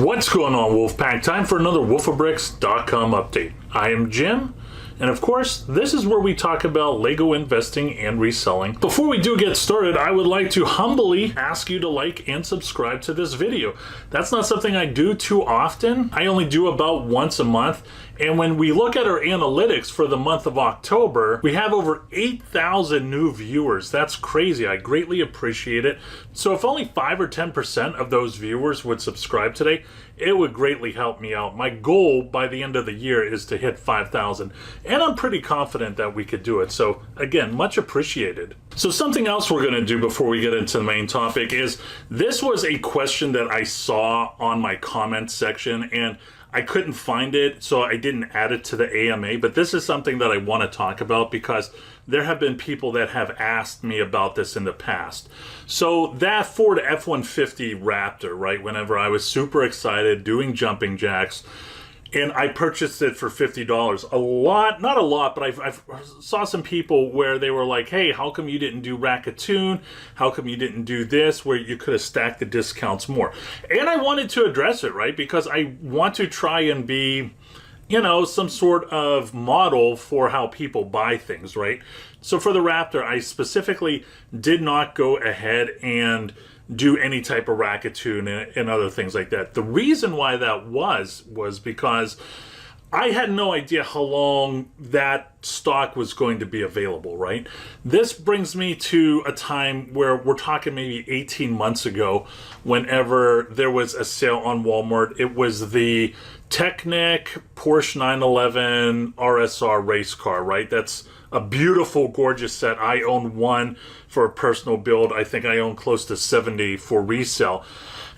What's going on, Wolfpack? Time for another wolfofbricks.com update. I am Jim, and of course, this is where we talk about Lego investing and reselling. Before we do get started, I would like to humbly ask you to like and subscribe to this video. That's not something I do too often. I only do about once a month. And when we look at our analytics for the month of October, we have over 8,000 new viewers. That's crazy. I greatly appreciate it. So if only 5 or 10% of those viewers would subscribe today, it would greatly help me out. My goal by the end of the year is to hit 5,000, and I'm pretty confident that we could do it. So again, much appreciated. So something else we're going to do before we get into the main topic is, this was a question that I saw on my comment section, and I couldn't find it, so I didn't add it to the AMA, but this is something that I want to talk about because there have been people that have asked me about this in the past. So that Ford F-150 Raptor, right, whenever I was super excited doing jumping jacks, and I purchased it for $50. A lot, not a lot, but I saw some people where they were like, hey, how come you didn't do Rackatoon? How come you didn't do this, where you could have stacked the discounts more? And I wanted to address it, right? Because I want to try and be, you know, some sort of model for how people buy things, right? So for the Raptor, I specifically did not go ahead and do any type of Rackatoon and other things like that. The reason why that was because I had no idea how long that stock was going to be available, right? This brings me to a time where we're talking maybe 18 months ago, whenever there was a sale on Walmart. It was the Technic Porsche 911 RSR race car, right? That's a beautiful, gorgeous set. I own one for a personal build. I think I own close to 70 for resale.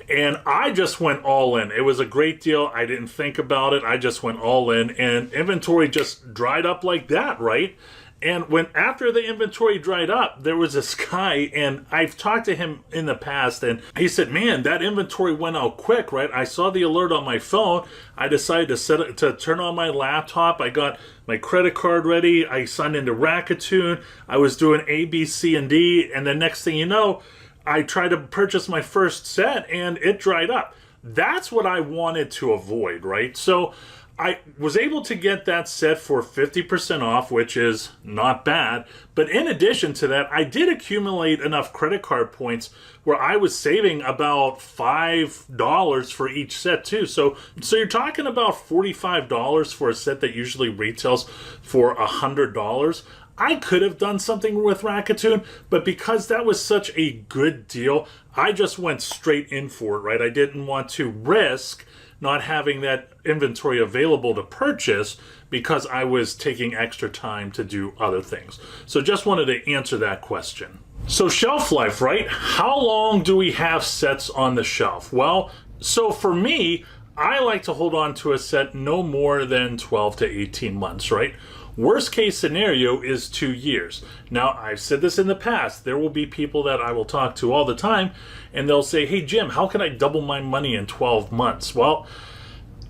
And I just went all in. It was a great deal. I didn't think about it. I just went all in, and inventory just dried up like that, right? And when after the inventory dried up, there was this guy, and I've talked to him in the past, and he said, man, that inventory went out quick, right? I saw the alert on my phone. I decided to set it to turn on my laptop. I got my credit card ready. I signed into Rackatoon. I was doing A, B, C, and D, and the next thing you know, I tried to purchase my first set, and it dried up. That's what I wanted to avoid, right? So I was able to get that set for 50% off, which is not bad. But in addition to that, I did accumulate enough credit card points where I was saving about $5 for each set too. So you're talking about $45 for a set that usually retails for $100. I could have done something with Rackatoon, but because that was such a good deal, I just went straight in for it, right? I didn't want to risk not having that inventory available to purchase because I was taking extra time to do other things. So just wanted to answer that question. So shelf life, right? How long do we have sets on the shelf? Well, so for me, I like to hold on to a set no more than 12 to 18 months, right? Worst case scenario is 2 years. Now, I've said this in the past. There will be people that I will talk to all the time, and they'll say, hey, Jim, how can I double my money in 12 months? Well,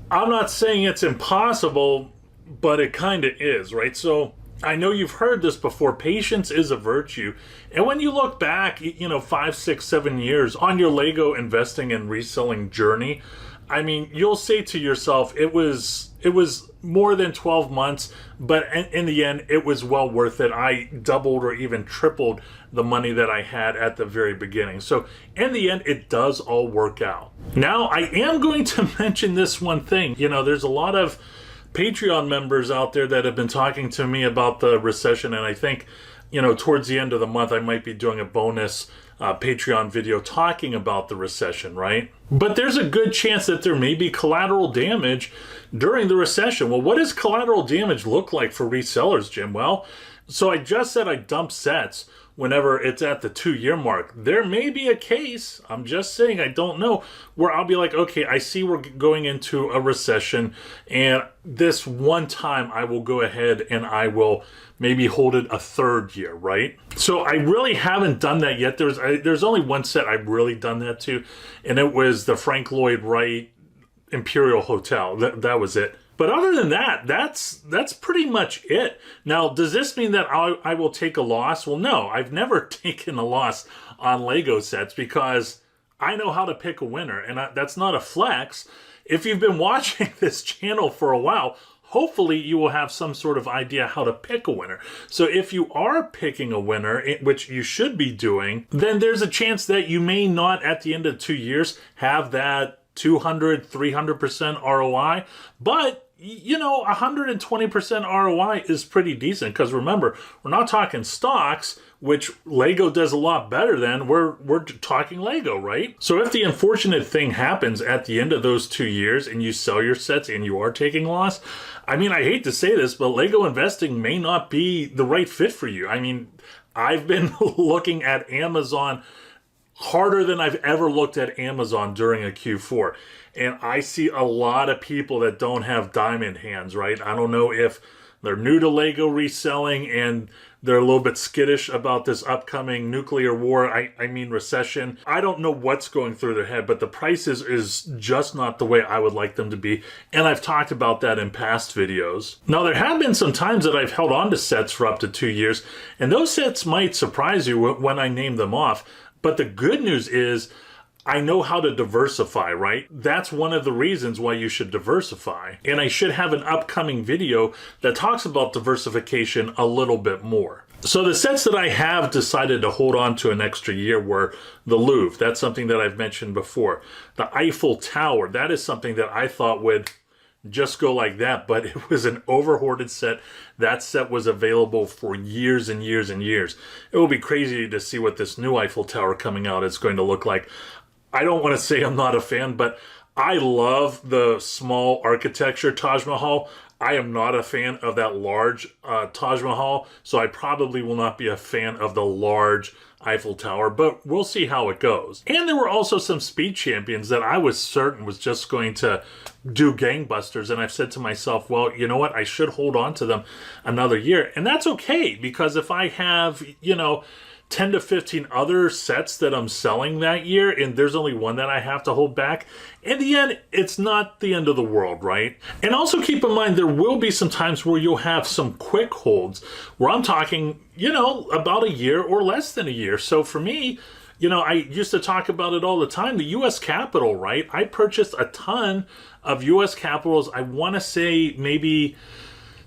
I'm not saying it's impossible, but it kind of is, right? So I know you've heard this before. Patience is a virtue. And when you look back, 5, 6, 7 years on your Lego investing and reselling journey, I mean, you'll say to yourself, it was more than 12 months, but in the end, it was well worth it. I doubled or even tripled the money that I had at the very beginning. So in the end, it does all work out. Now, I am going to mention this one thing. There's a lot of Patreon members out there that have been talking to me about the recession, and I think, towards the end of the month, I might be doing a bonus Patreon video talking about the recession, right? But there's a good chance that there may be collateral damage during the recession. Well, what does collateral damage look like for resellers, Jim? Well, so I just said I dump sets whenever it's at the 2-year mark. There may be a case, I'm just saying, I don't know, where I'll be like, okay, I see we're going into a recession, and this one time I will go ahead and I will maybe hold it a 3rd year, right? So I really haven't done that yet. There's only one set I've really done that to, and it was the Frank Lloyd Wright Imperial Hotel. That was it. But other than that, that's pretty much it. Now, does this mean that I will take a loss? Well, no, I've never taken a loss on Lego sets because I know how to pick a winner, and that's not a flex. If you've been watching this channel for a while, hopefully you will have some sort of idea how to pick a winner. So if you are picking a winner, which you should be doing, then there's a chance that you may not at the end of 2 years have that 200, 300% ROI, but you know, 120% ROI is pretty decent, because remember, we're not talking stocks, which Lego does a lot better than. We're talking Lego, right? So if the unfortunate thing happens at the end of those 2 years and you sell your sets and you are taking loss, I mean, I hate to say this, but Lego investing may not be the right fit for you. I mean, I've been looking at Amazon harder than I've ever looked at Amazon during a Q4. And I see a lot of people that don't have diamond hands, right? I don't know if they're new to Lego reselling and they're a little bit skittish about this upcoming nuclear war, I mean recession. I don't know what's going through their head, but the prices is just not the way I would like them to be. And I've talked about that in past videos. Now, there have been some times that I've held on to sets for up to 2 years, and those sets might surprise you when I name them off. But the good news is I know how to diversify, right? That's one of the reasons why you should diversify. And I should have an upcoming video that talks about diversification a little bit more. So the sets that I have decided to hold on to an extra year were the Louvre. That's something that I've mentioned before. The Eiffel Tower, that is something that I thought would just go like that, but it was an overhoarded set. That set was available for years and years and years. It will be crazy to see what this new Eiffel Tower coming out is going to look like. I don't want to say I'm not a fan, but I love the small architecture Taj Mahal. I am not a fan of that large Taj Mahal, so I probably will not be a fan of the large Eiffel Tower, but we'll see how it goes. And there were also some speed champions that I was certain was just going to do gangbusters, and I've said to myself, well, you know what, I should hold on to them another year. And that's okay, because if I have, you know, 10 to 15 other sets that I'm selling that year, and there's only one that I have to hold back, in the end, it's not the end of the world, right? And also keep in mind, there will be some times where you'll have some quick holds, where I'm talking, you know, about a year or less than a year. So for me, you know, I used to talk about it all the time, the U.S. Capitol, right? I purchased a ton of U.S. Capitals, I want to say maybe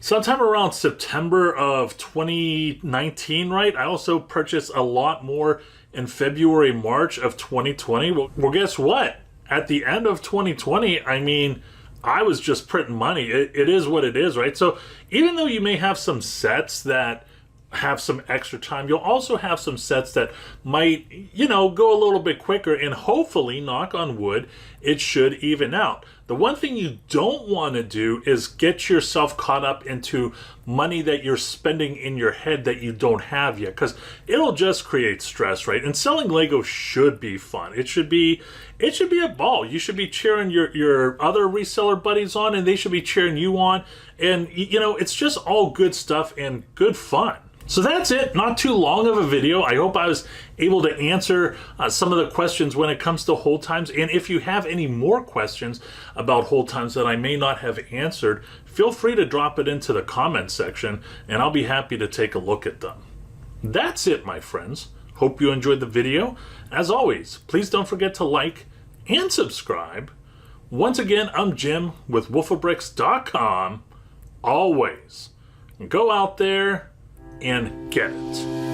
sometime around September of 2019, right? I also purchased a lot more in February, March of 2020. Well, guess what? At the end of 2020, I mean, I was just printing money. It is what it is, right? So even though you may have some sets that have some extra time, you'll also have some sets that might, you know, go a little bit quicker, and hopefully, knock on wood, it should even out. The one thing you don't want to do is get yourself caught up into money that you're spending in your head that you don't have yet, because it'll just create stress, right? And selling Lego should be fun. It should be a ball. You should be cheering your other reseller buddies on, and they should be cheering you on. And, you know, it's just all good stuff and good fun. So that's it. Not too long of a video. I hope I was able to answer some of the questions when it comes to hold times. And if you have any more questions about hold times that I may not have answered, feel free to drop it into the comment section, and I'll be happy to take a look at them. That's it, my friends. Hope you enjoyed the video. As always, please don't forget to like and subscribe. Once again, I'm Jim with wolfofbricks.com. Always go out there and get it.